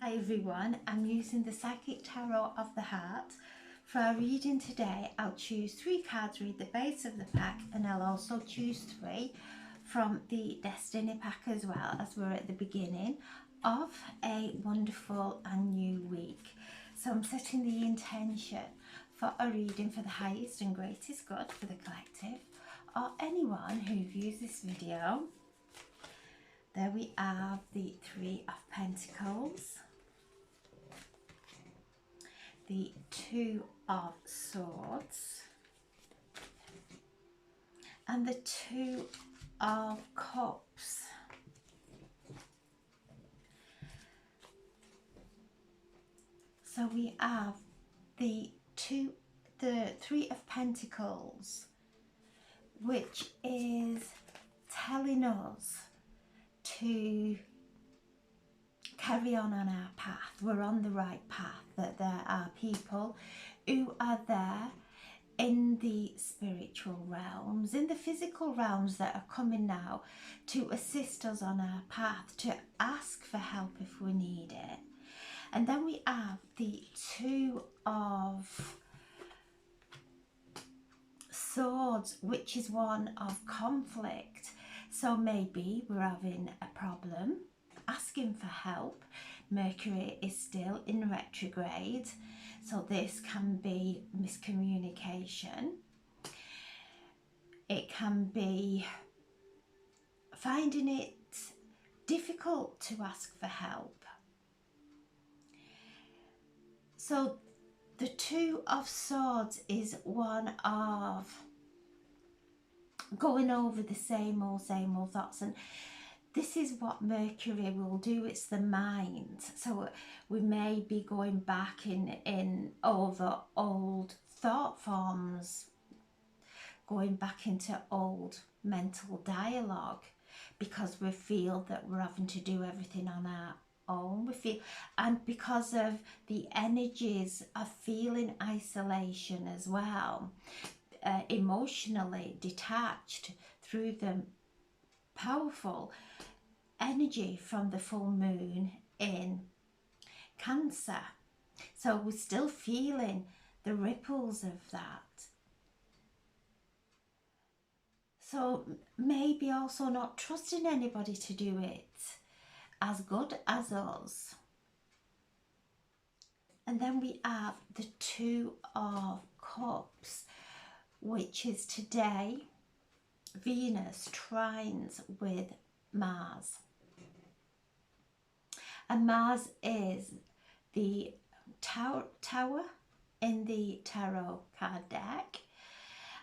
Hi everyone, I'm using the Psychic Tarot of the Heart. For our reading today, I'll choose 3 cards, read the base of the pack, and I'll also choose 3 from the Destiny pack as well, as we're at the beginning of a wonderful and new week. So I'm setting the intention for a reading for the highest and greatest good for the collective or anyone who views this video. There we have the 3 of Pentacles, the 2 of Swords, and the 2 of Cups. So we have the 3 of Pentacles, which is telling us to carry on our path. We're on the right path, that there are people who are there in the spiritual realms, in the physical realms, that are coming now to assist us on our path, to ask for help if we need it. And then we have the 2 of Swords, which is one of conflict. So maybe we're having a problem, asking for help. Mercury is still in retrograde, so this can be miscommunication. It can be finding it difficult to ask for help. So the 2 of Swords is one of going over the same old thoughts, and this is what Mercury will do. It's the mind. So we may be going back in over old thought forms, going back into old mental dialogue, because we feel that we're having to do everything on our own. We feel, and because of the energies of feeling isolation as well, emotionally detached through the powerful energy from the full moon in Cancer. So we're still feeling the ripples of that. So maybe also not trusting anybody to do it as good as us. And then we have the 2 of Cups, which is today Venus trines with Mars. And Mars is the tower in the tarot card deck,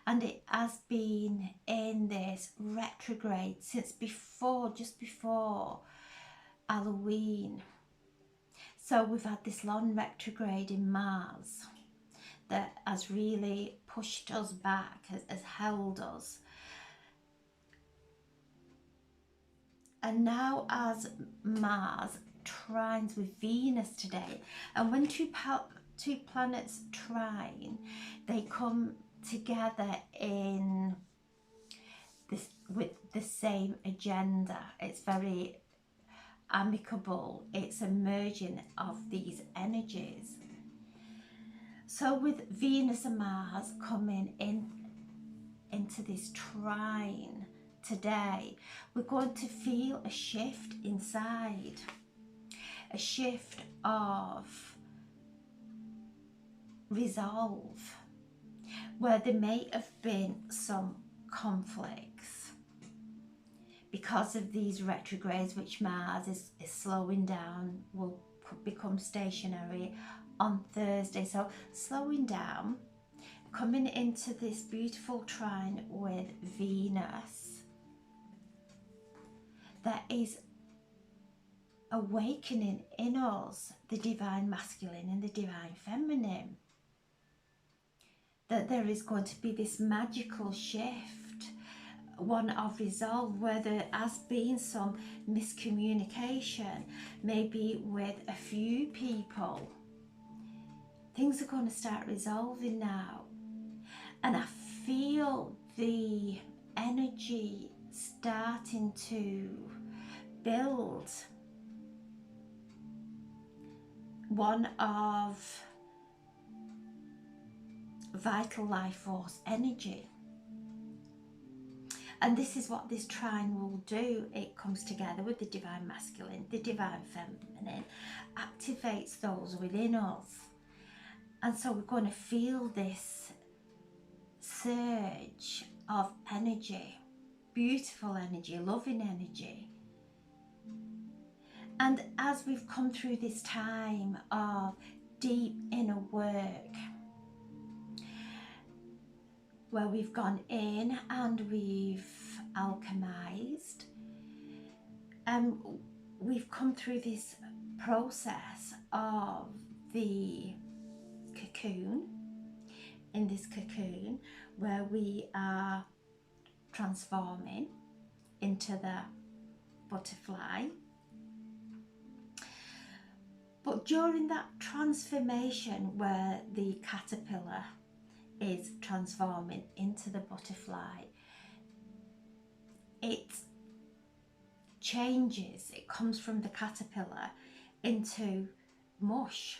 and it has been in this retrograde since just before Halloween. So we've had this long retrograde in Mars that has really pushed us back, has held us. And now as Mars trines with Venus today, and when two planets trine, they come together in this with the same agenda. It's very amicable. It's a merging of these energies. So with Venus and Mars coming into this trine today, we're going to feel a shift inside, a shift of resolve, where there may have been some conflicts because of these retrogrades, which Mars is slowing down, will become stationary on Thursday. So slowing down, coming into this beautiful trine with Venus, that is awakening in us the divine masculine and the divine feminine. That there is going to be this magical shift, one of resolve, where there has been some miscommunication, maybe with a few people. Things are going to start resolving now. And I feel the energy starting to build one of vital life force energy. And this is what this trine will do. It comes together with the divine masculine, the divine feminine, activates those within us. And so we're going to feel this surge of energy, beautiful energy, loving energy. And as we've come through this time of deep inner work, where we've gone in and we've alchemized, we've come through this process of the cocoon, in this cocoon where we are transforming into the butterfly. But during that transformation where the caterpillar is transforming into the butterfly, it changes, it comes from the caterpillar into mush.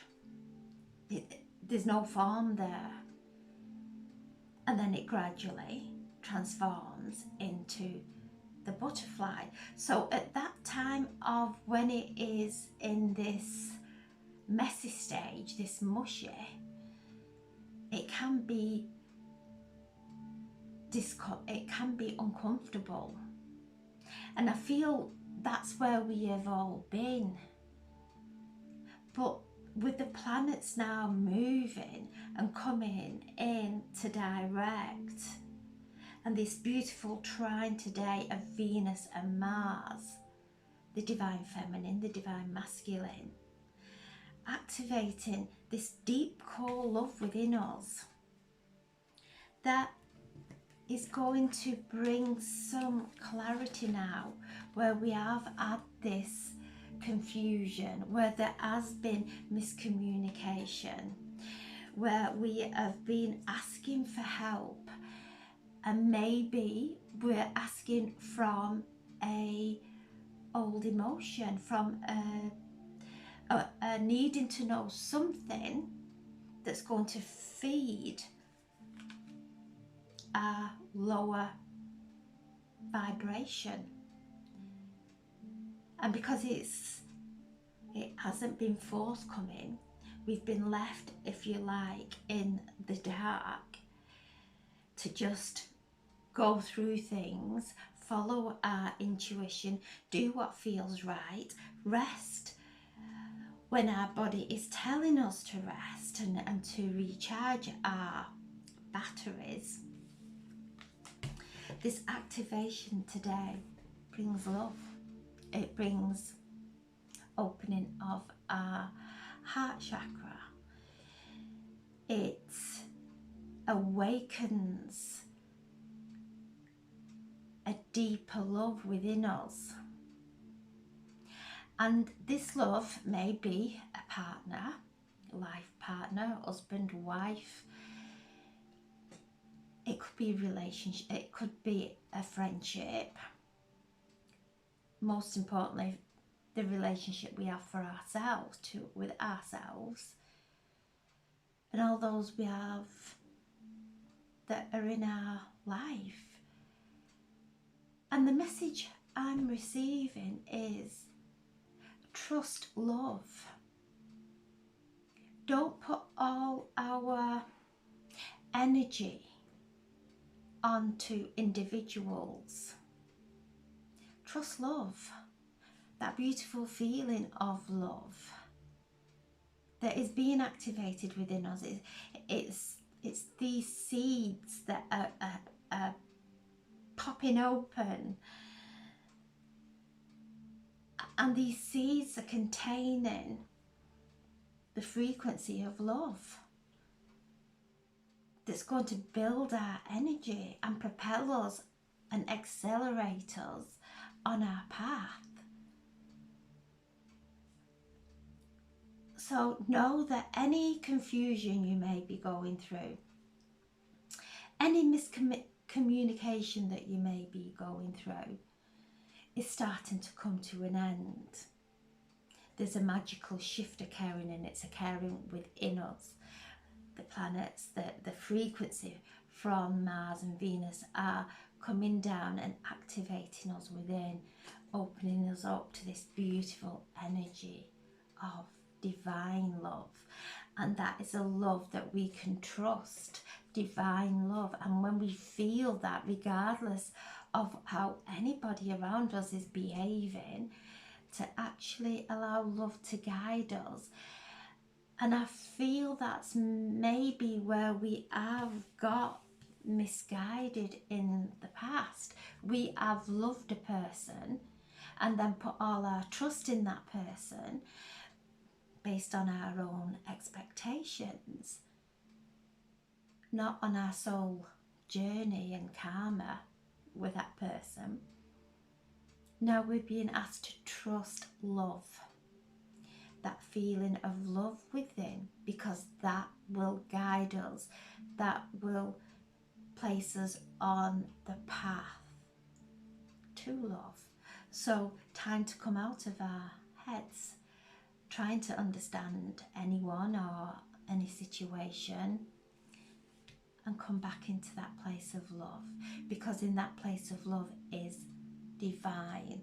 There's no form there. And then it gradually transforms into the butterfly. So at that time of when it is in this messy stage, this mushy, it can be uncomfortable. And I feel that's where we have all been. But with the planets now moving and coming in to direct, and this beautiful trine today of Venus and Mars, the divine feminine, the divine masculine, activating this deep core love within us, that is going to bring some clarity now, where we have had this confusion, where there has been miscommunication, where we have been asking for help, and maybe we're asking from a old emotion, from a needing to know something that's going to feed a lower vibration. And because it hasn't been forthcoming, we've been left, if you like, in the dark to just go through things, follow our intuition, do what feels right, rest when our body is telling us to rest, and to recharge our batteries. This activation today brings love. It brings opening of our heart chakra. It awakens a deeper love within us. And this love may be a partner, life partner, husband, wife. It could be a relationship, it could be a friendship. Most importantly, the relationship we have for ourselves, with ourselves, and all those we have that are in our life. And the message I'm receiving is trust love. Don't put all our energy onto individuals. Trust love, that beautiful feeling of love that is being activated within us. It's these seeds that are popping open, and these seeds are containing the frequency of love that's going to build our energy and propel us and accelerate us on our path. So know that any confusion you may be going through, any miscommunication that you may be going through, is starting to come to an end. there's a magical shift occurring, and it's occurring within us. The planets, the frequency from Mars and Venus are coming down and activating us within, opening us up to this beautiful energy of divine love. And that is a love that we can trust, divine love. And when we feel that, regardless of how anybody around us is behaving, to actually allow love to guide us. And I feel that's maybe where we have got misguided in the past. We have loved a person and then put all our trust in that person based on our own expectations, not on our soul journey and karma with that person. Now we're being asked to trust love, that feeling of love within, because that will guide us, that will place us on the path to love. So time to come out of our heads, trying to understand anyone or any situation, and come back into that place of love, because in that place of love is divine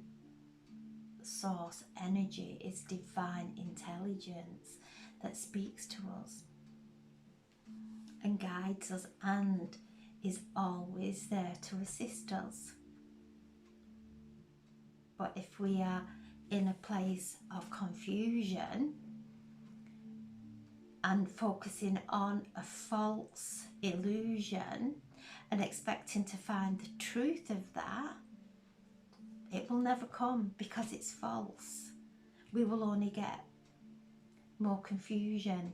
source energy, is divine intelligence that speaks to us and guides us and is always there to assist us. But if we are in a place of confusion and focusing on a false illusion and expecting to find the truth of that, it will never come, because it's false. We will only get more confusion.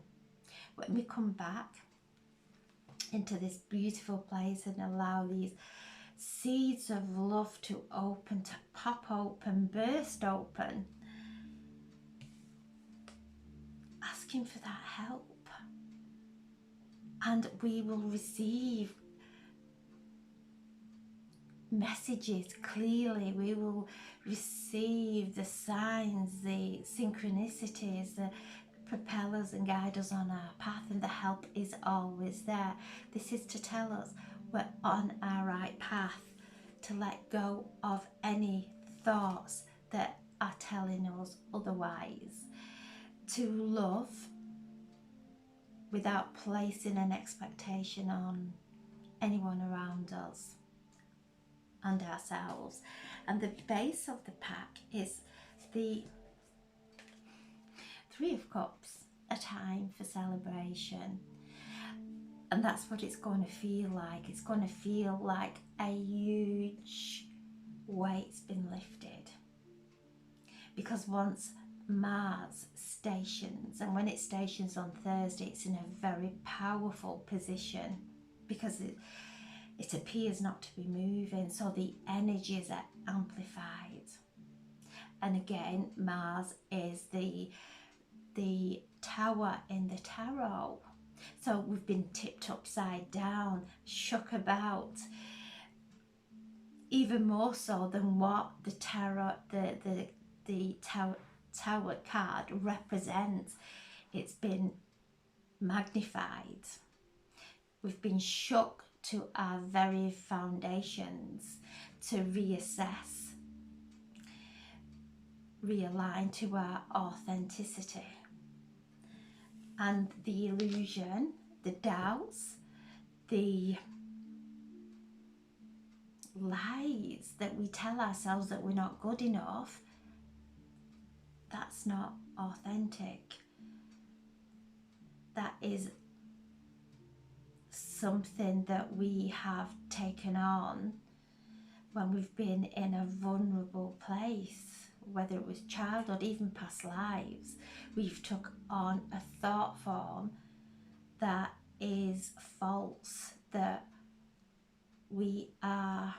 When we come back into this beautiful place and allow these seeds of love to open, to pop open, burst open, asking for that help, and we will receive messages clearly. We will receive the signs, the synchronicities, the propel us and guide us on our path, and the help is always there. This is to tell us we're on our right path, to let go of any thoughts that are telling us otherwise, to love without placing an expectation on anyone around us and ourselves. And the base of the pack is the Three of Cups, a time for celebration. And that's what it's going to feel like. It's going to feel like a huge weight's been lifted. Because once Mars stations, and when it stations on Thursday, it's in a very powerful position, because it appears not to be moving, so the energies are amplified. And again, Mars is the tower in the tarot. So we've been tipped upside down, shook about, even more so than what the tarot, the tower card represents. It's been magnified. We've been shook to our very foundations to reassess, realign to our authenticity. And the illusion, the doubts, the lies that we tell ourselves that we're not good enough, that's not authentic. That is something that we have taken on when we've been in a vulnerable place, whether it was childhood, even past lives. We've took on a thought form that is false, that we are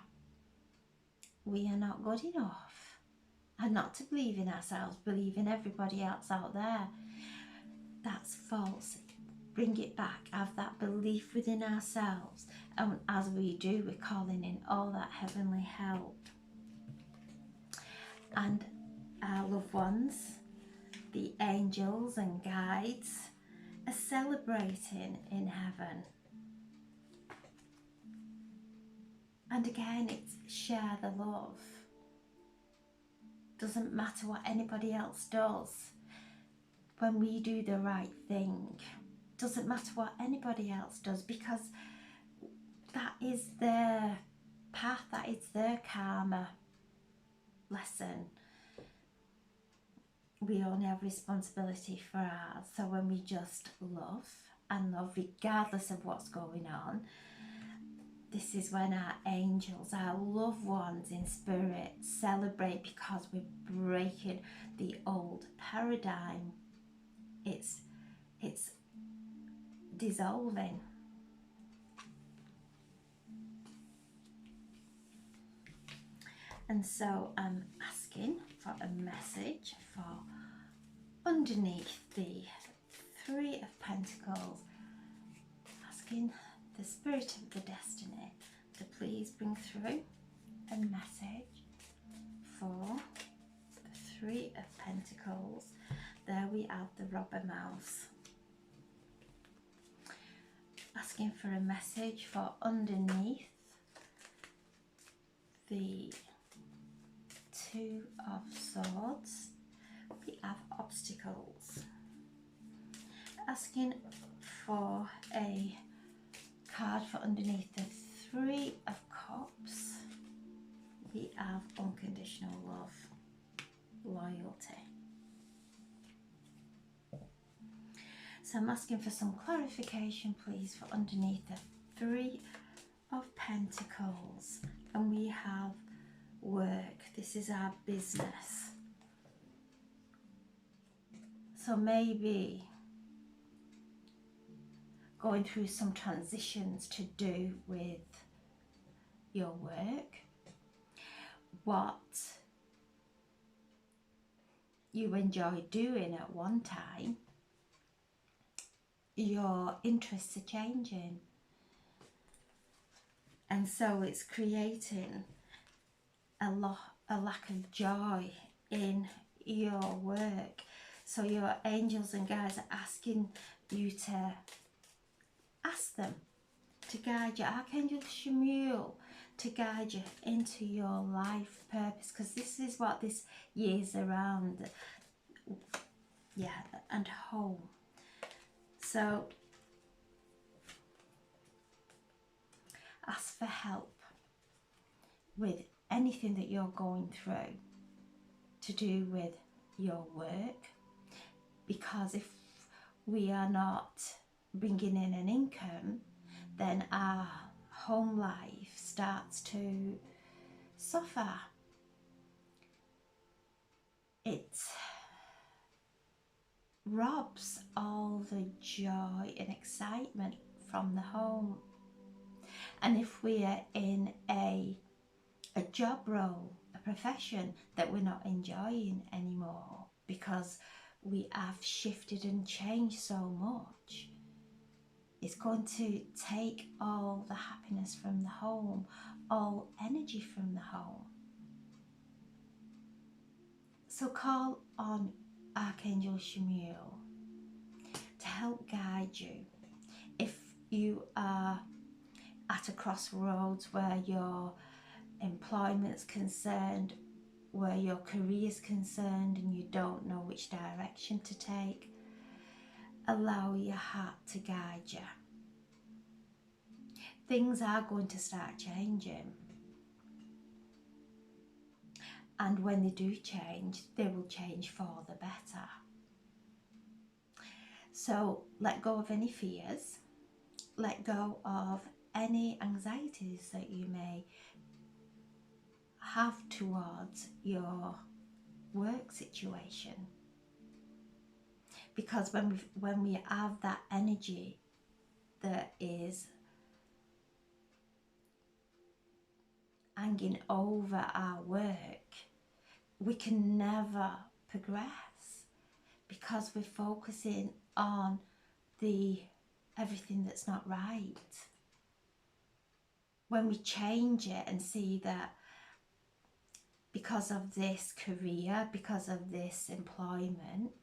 not good enough, and not to believe in ourselves, believe in everybody else out there. That's false. Bring it back, have that belief within ourselves, and as we do, we're calling in all that heavenly help. And our loved ones, the angels and guides are celebrating in heaven. And again, it's share the love. Doesn't matter what anybody else does. When we do the right thing, doesn't matter what anybody else does, because that is their path, that is their karma lesson. We only have responsibility for ours. So when we just love and love regardless of what's going on, this is when our angels, our loved ones in spirit, celebrate, because we're breaking the old paradigm. It's dissolving. And so I'm asking for a message for underneath the Three of Pentacles, asking the Spirit of the Destiny to please bring through a message for the Three of Pentacles. There we have the robber mouse. Asking for a message for underneath the Two of Swords. We have obstacles. Asking for a card for underneath the Three of Cups. We have unconditional love, loyalty. So I'm asking for some clarification, please, for underneath the Three of Pentacles. And we have work. This is our business. So maybe going through some transitions to do with your work, what you enjoy doing at one time, your interests are changing, and so it's creating a lack of joy in your work. So your angels and guides are asking you to ask them to guide you, Archangel Chamuel, to guide you into your life purpose, because this is what this year's around. Yeah, and home. So ask for help with anything that you're going through to do with your work, because if we are not bringing in an income, then our home life starts to suffer. It robs all the joy and excitement from the home. And if we are in a job role, a profession that we're not enjoying anymore because we have shifted and changed so much, it's going to take all the happiness from the home, all energy from the home. So call on Archangel Chamuel to help guide you. If you are at a crossroads where your employment's concerned, where your career's concerned, and you don't know which direction to take, allow your heart to guide you. Things are going to start changing. And when they do change, they will change for the better. So let go of any fears. Let go of any anxieties that you may have towards your work situation. Because when we have that energy that is hanging over our work, we can never progress, because we're focusing on everything that's not right. When we change it and see that because of this career, because of this employment,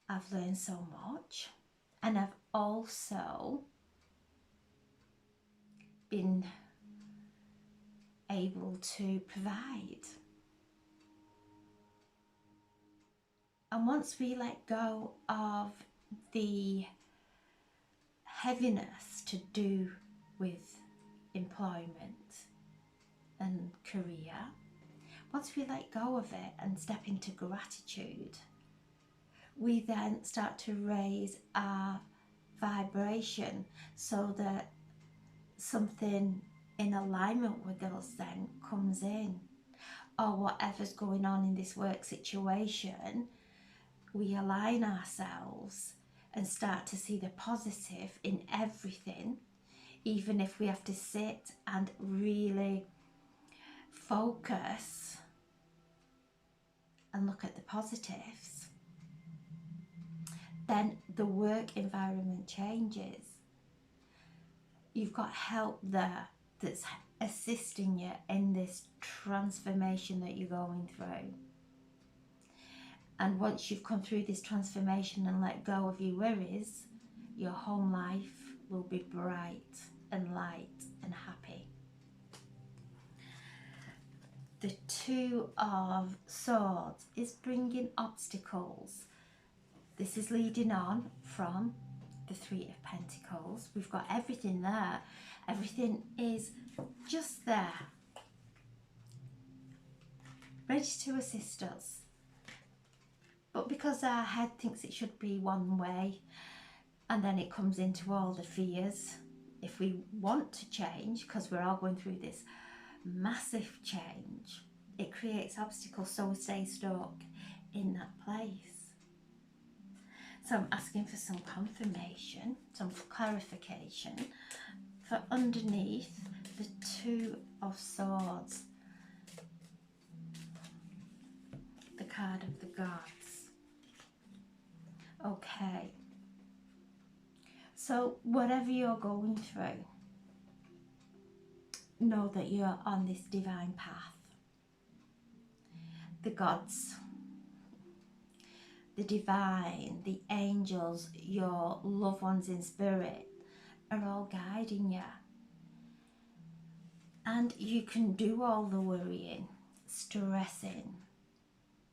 I've learned so much, and I've also been able to provide. And once we let go of the heaviness to do with employment and career, once we let go of it and step into gratitude, we then start to raise our vibration so that something in alignment with us then comes in, or whatever's going on in this work situation, we align ourselves and start to see the positive in everything, even if we have to sit and really focus and look at the positives. Then the work environment changes. You've got help there that's assisting you in this transformation that you're going through. And once you've come through this transformation and let go of your worries, your home life will be bright and light and happy. The Two of Swords is bringing obstacles. This is leading on from the Three of Pentacles. We've got everything there. Everything is just there, ready to assist us. But because our head thinks it should be one way, and then it comes into all the fears, if we want to change, because we're all going through this massive change, it creates obstacles, so we stay stuck in that place. So I'm asking for some confirmation, some clarification for underneath the Two of Swords, the card of the gods. Okay, so whatever you're going through, know that you're on this divine path. The gods, the divine, the angels, your loved ones in spirit are all guiding you. And you can do all the worrying, stressing,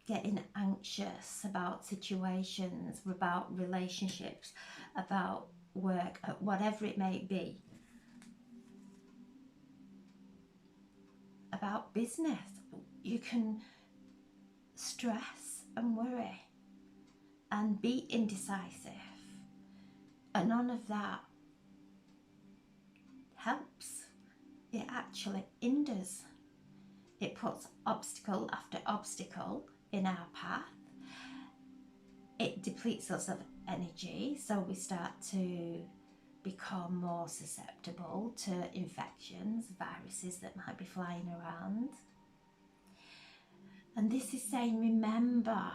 getting anxious about situations, about relationships, about work, whatever it may be, about business. You can stress and worry and be indecisive, and none of that helps. It actually hinders. It puts obstacle after obstacle in our path. It depletes us of energy, so we start to become more susceptible to infections, viruses that might be flying around. And this is saying, remember,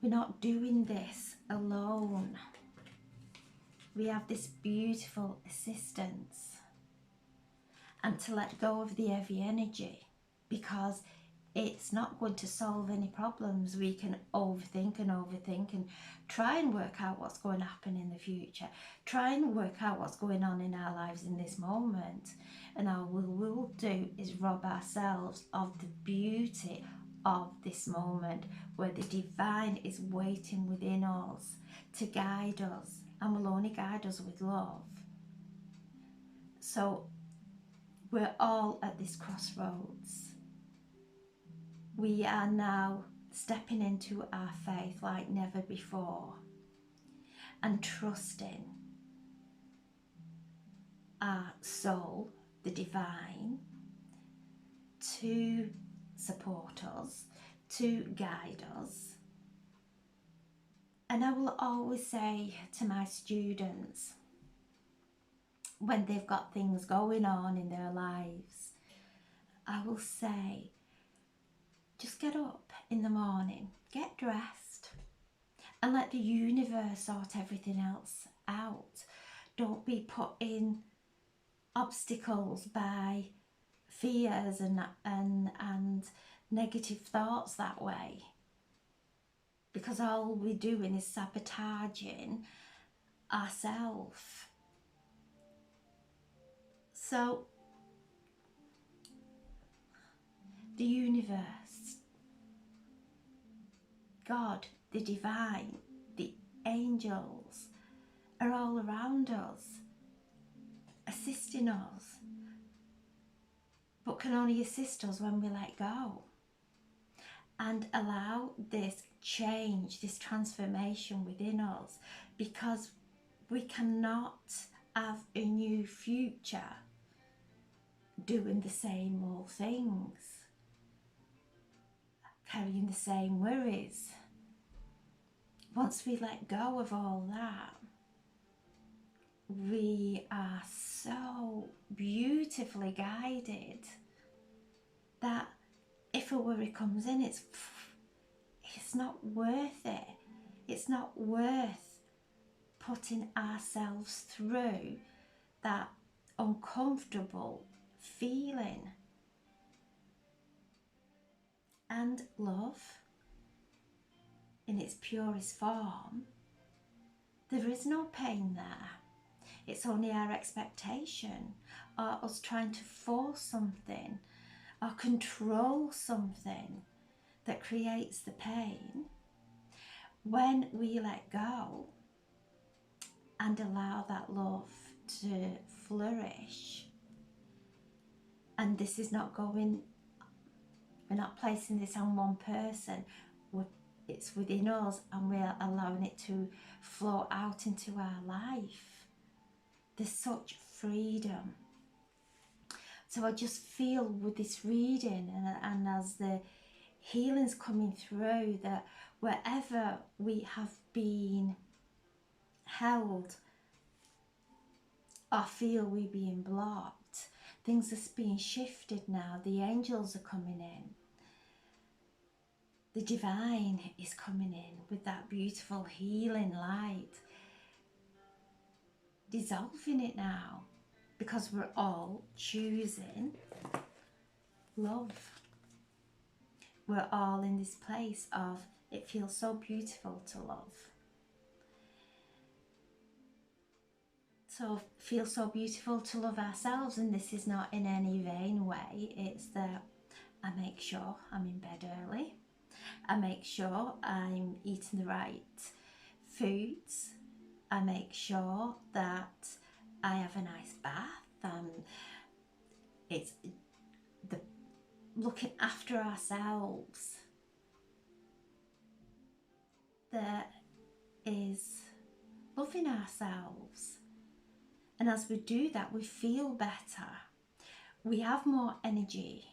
we're not doing this alone. We have this beautiful assistance. And to let go of the heavy energy, because it's not going to solve any problems. We can overthink and try and work out what's going to happen in the future. Try and work out what's going on in our lives in this moment. And all we will do is rob ourselves of the beauty of this moment, where the divine is waiting within us to guide us, and will only guide us with love. So we're all at this crossroads. We are now stepping into our faith like never before, and trusting our soul, the divine, to support us, to guide us. And I will always say to my students, when they've got things going on in their lives, I will say, just get up in the morning, get dressed, and let the universe sort everything else out. Don't be put in obstacles by fears and negative thoughts that way, because all we're doing is sabotaging ourselves. So the universe, God, the divine, the angels are all around us, assisting us, but can only assist us when we let go and allow this change, this transformation within us, because we cannot have a new future doing the same old things, carrying the same worries. Once we let go of all that, we are so beautifully guided that if a worry comes in, it's not worth it. It's not worth putting ourselves through that uncomfortable feeling. And love, in its purest form, there is no pain there. It's only our expectation, or us trying to force something or control something that creates the pain. When we let go and allow that love to flourish, and this is not going, we're not placing this on one person, it's within us, and we're allowing it to flow out into our life. There's such freedom. So I just feel with this reading, and as the healing's coming through, that wherever we have been held or feel we're being blocked, things are being shifted now. The angels are coming in. The divine is coming in with that beautiful healing light, dissolving it now, because we're all choosing love. We're all in this place of, it feels so beautiful to love. So it feels so beautiful to love ourselves, and this is not in any vain way. It's that I make sure I'm in bed early. I make sure I'm eating the right foods. I make sure that I have a nice bath. It's the looking after ourselves that is loving ourselves. And as we do that, we feel better. We have more energy.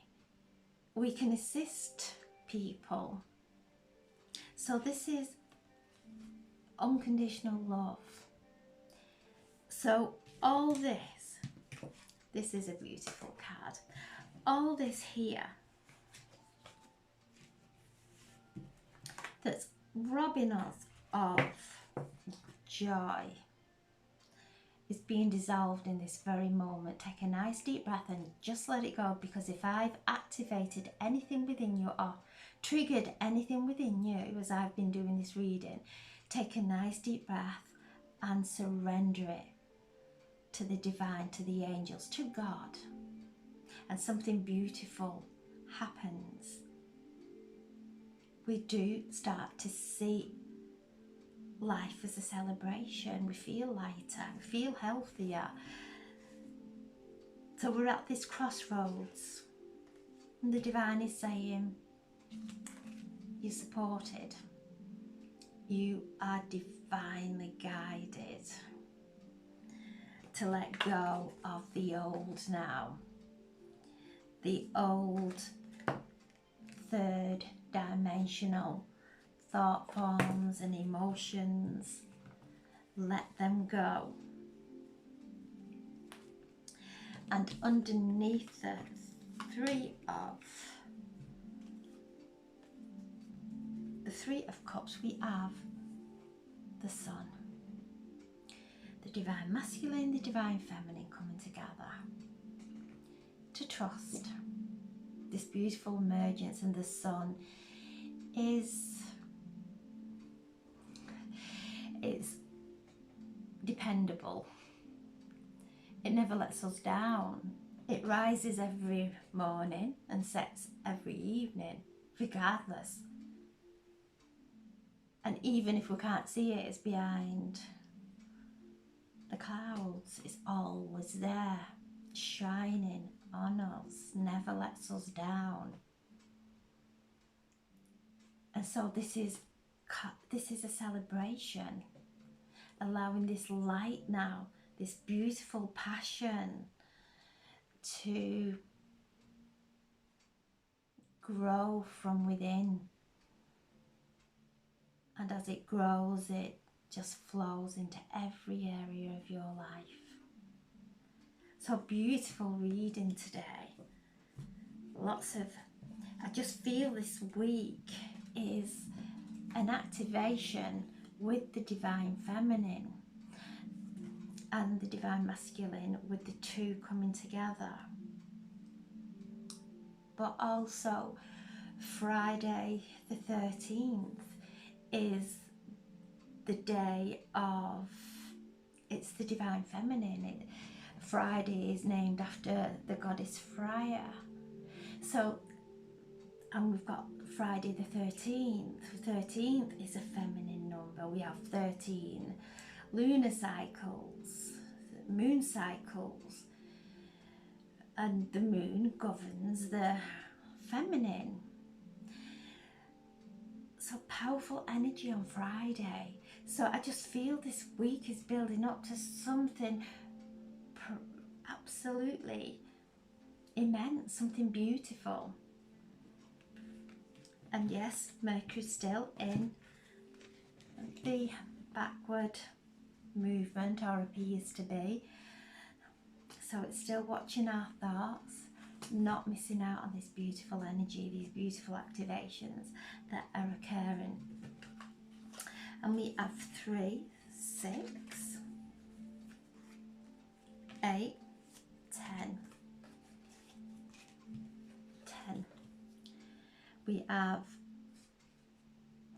We can assist people. So this is unconditional love. So all this is a beautiful card. All this here that's robbing us of joy is being dissolved in this very moment. Take a nice deep breath and just let it go, because if I've activated anything within you or triggered anything within you as I've been doing this reading, take a nice deep breath and surrender it to the divine, to the angels, to God, and something beautiful happens. We do start to see life as a celebration. We feel lighter, we feel healthier. So we're at this crossroads, and the divine is saying, you're supported. You are divinely guided to let go of the old now. The old third dimensional thought forms and emotions. Let them go. And underneath the Three of Cups, we have the Sun. The divine masculine, the divine feminine coming together to trust this beautiful emergence. And the Sun is dependable. It never lets us down. It rises every morning and sets every evening, regardless. And even if we can't see it, it's behind the clouds. It's always there, shining on us, never lets us down. And so this is a celebration, allowing this light now, this beautiful passion to grow from within. And as it grows, it just flows into every area of your life. So beautiful reading today. I just feel this week is an activation with the divine feminine and the divine masculine, with the two coming together. But also Friday the 13th is the day of, it's the divine feminine. Friday is named after the goddess Freya. So, and we've got Friday the 13th. 13th is a feminine number. We have 13 lunar cycles, moon cycles, and the moon governs the feminine. So powerful energy on Friday. So I just feel this week is building up to something absolutely immense, something beautiful. And yes, Mercury's still in the backward movement, or appears to be. So it's still watching our thoughts, not missing out on this beautiful energy, these beautiful activations that are occurring. And we have 3, 6, 8, 10. 10. We have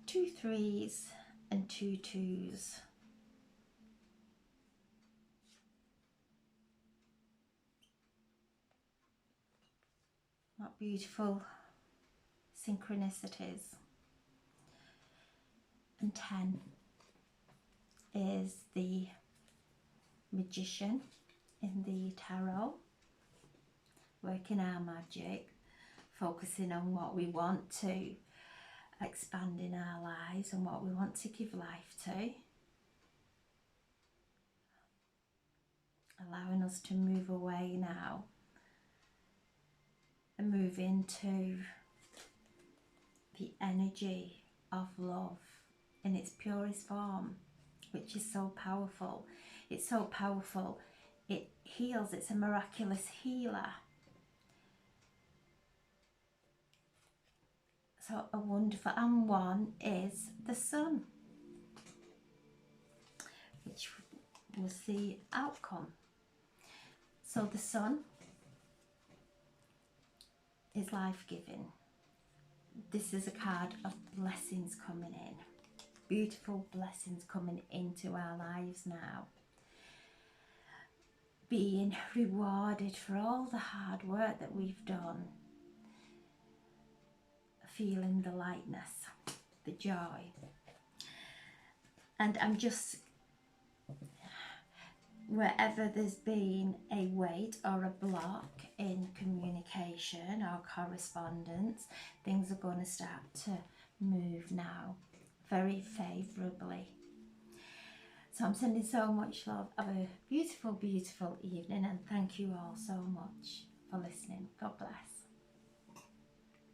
2 3s and 2 2s. What beautiful synchronicities. And 10 is the magician in the tarot, working our magic, focusing on what we want to expand in our lives and what we want to give life to, allowing us to move away now and move into the energy of love in its purest form, which is so powerful. It's so powerful. It heals. It's a miraculous healer. So a wonderful, and 1 is the sun, which was the outcome. So the sun is life-giving. This is a card of blessings coming in. Beautiful blessings coming into our lives now. Being rewarded for all the hard work that we've done. Feeling the lightness, the joy. And I'm just, wherever there's been a weight or a block in communication or correspondence, things are going to start to move now very favourably. So I'm sending so much love. Have a beautiful, beautiful evening, and thank you all so much for listening. God bless.